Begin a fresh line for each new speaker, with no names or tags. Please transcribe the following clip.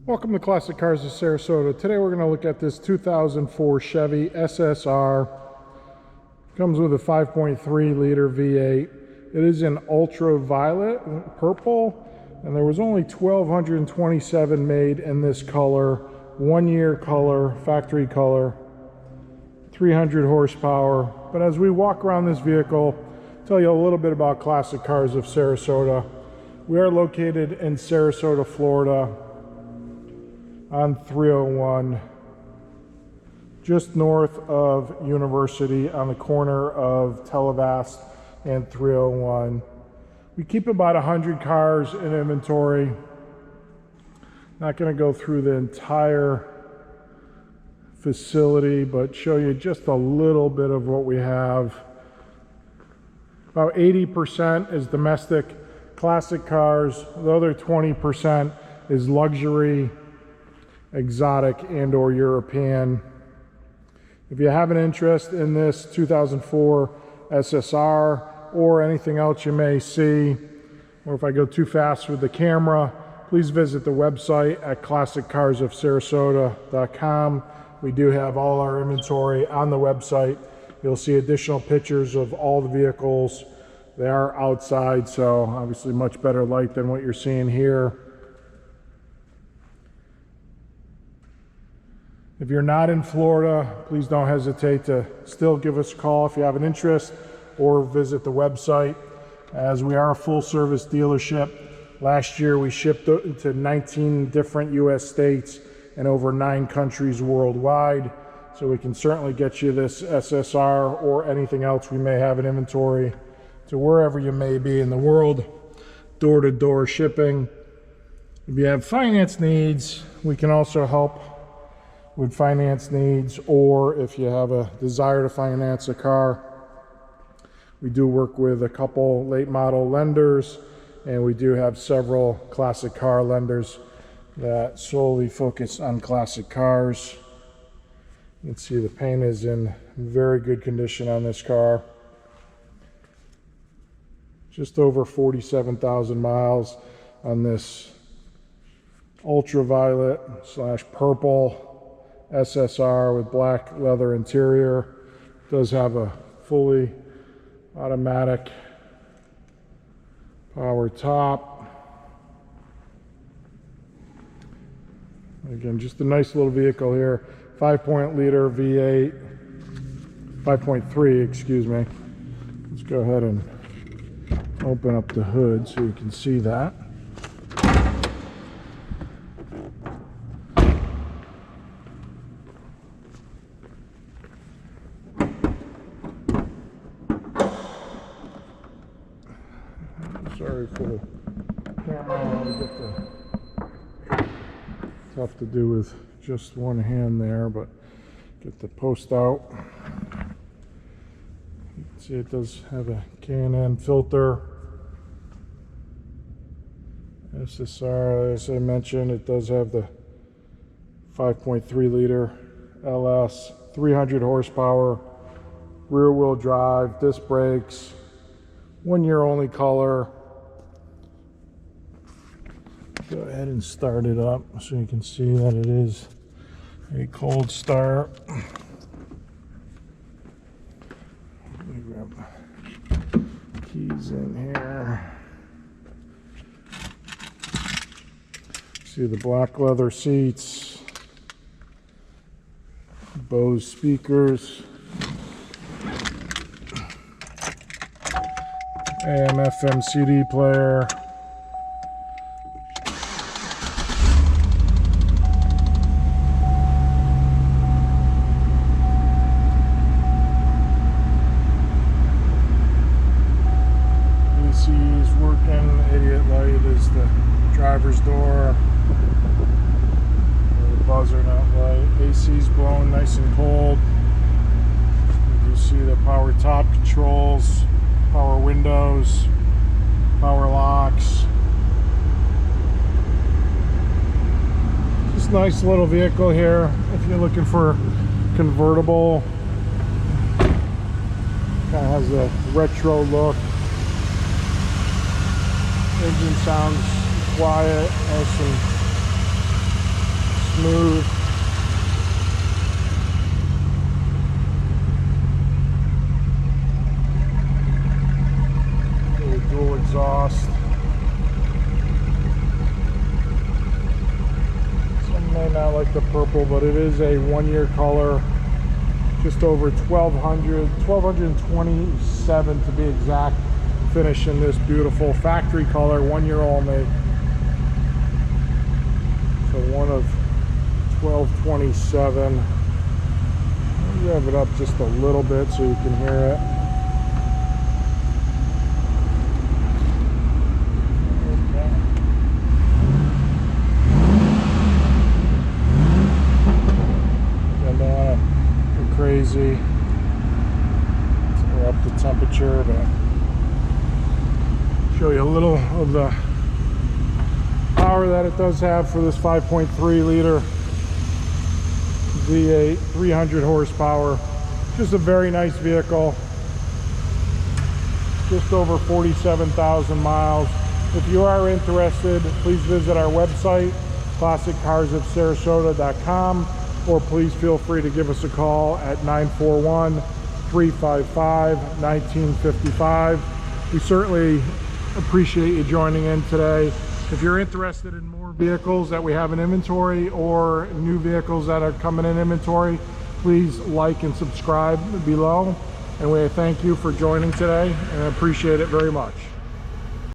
Welcome to Classic Cars of Sarasota. Today we're going to look at this 2004 Chevy SSR. Comes with a 5.3 liter V8. It is in ultraviolet purple, and there was only 1,227 made in this color. 1 year color, factory color, 300 horsepower. But as we walk around this vehicle, I'll tell you a little bit about Classic Cars of Sarasota. We are located in Sarasota, Florida, on 301, just north of University, on the corner of Televast and 301. We keep about 100 cars in inventory. Not going to go through the entire facility, but show you just a little bit of what we have. About 80% is domestic classic cars. The other 20% is luxury, exotic, and or European. If you have an interest in this 2004 SSR or anything else you may see, or if I go too fast with the camera, please visit the website at classiccarsofsarasota.com. We do have all our inventory on the website. You'll see additional pictures of all the vehicles. They are outside, so obviously much better light than what you're seeing here. If you're not in Florida, please don't hesitate to still give us a call if you have an interest, or visit the website, as we are a full service dealership. Last year we shipped to 19 different US states and over 9 countries worldwide, so we can certainly get you this SSR or anything else we may have in inventory to wherever you may be in the world. Door-to-door shipping. If you have finance needs, we can also help with finance needs, or if you have a desire to finance a car. We do work with a couple late model lenders, and we do have several classic car lenders that solely focus on classic cars. You can see the paint is in very good condition on this car. Just over 47,000 miles on this ultraviolet / purple SSR with black leather interior. It does have a fully automatic power top. Again, just a nice little vehicle here. 5.3 liter V8, 5.3, excuse me. Let's go ahead and open up the hood so you can see that. Sorry for the camera. Tough to do with just one hand there, but get the post out. You can see it does have a K&N filter. SSR, as I mentioned, it does have the 5.3 liter LS, 300 horsepower, rear wheel drive, disc brakes, 1 year only color. Go ahead and start it up so you can see that it is a cold start. Let me grab the keys in here. See the black leather seats, Bose speakers, AM/FM CD player. AC is working. Idiot light is the driver's door. The buzzer not light. AC's blowing nice and cold. You see the power top controls, power windows, power locks. Just nice little vehicle here if you're looking for convertible. Kind of has a retro look. Engine sounds quiet, has some smooth. Dual exhaust. Some may not like the purple, but it is a 1-year color. Just over 1227 to be exact. Finish in this beautiful factory color, 1 year only. So one of 1227. Rev it up just a little bit so you can hear it. Crazy. We're up to temperature, but show you a little of the power that it does have for this 5.3 liter V8, 300 horsepower. Just a very nice vehicle. Just over 47,000 miles. If you are interested, please visit our website, classiccarsofsarasota.com. or please feel free to give us a call at 941-355-1955. We certainly appreciate you joining in today. If you're interested in more vehicles that we have in inventory or new vehicles that are coming in inventory, please like and subscribe below. And we thank you for joining today and I appreciate it very much.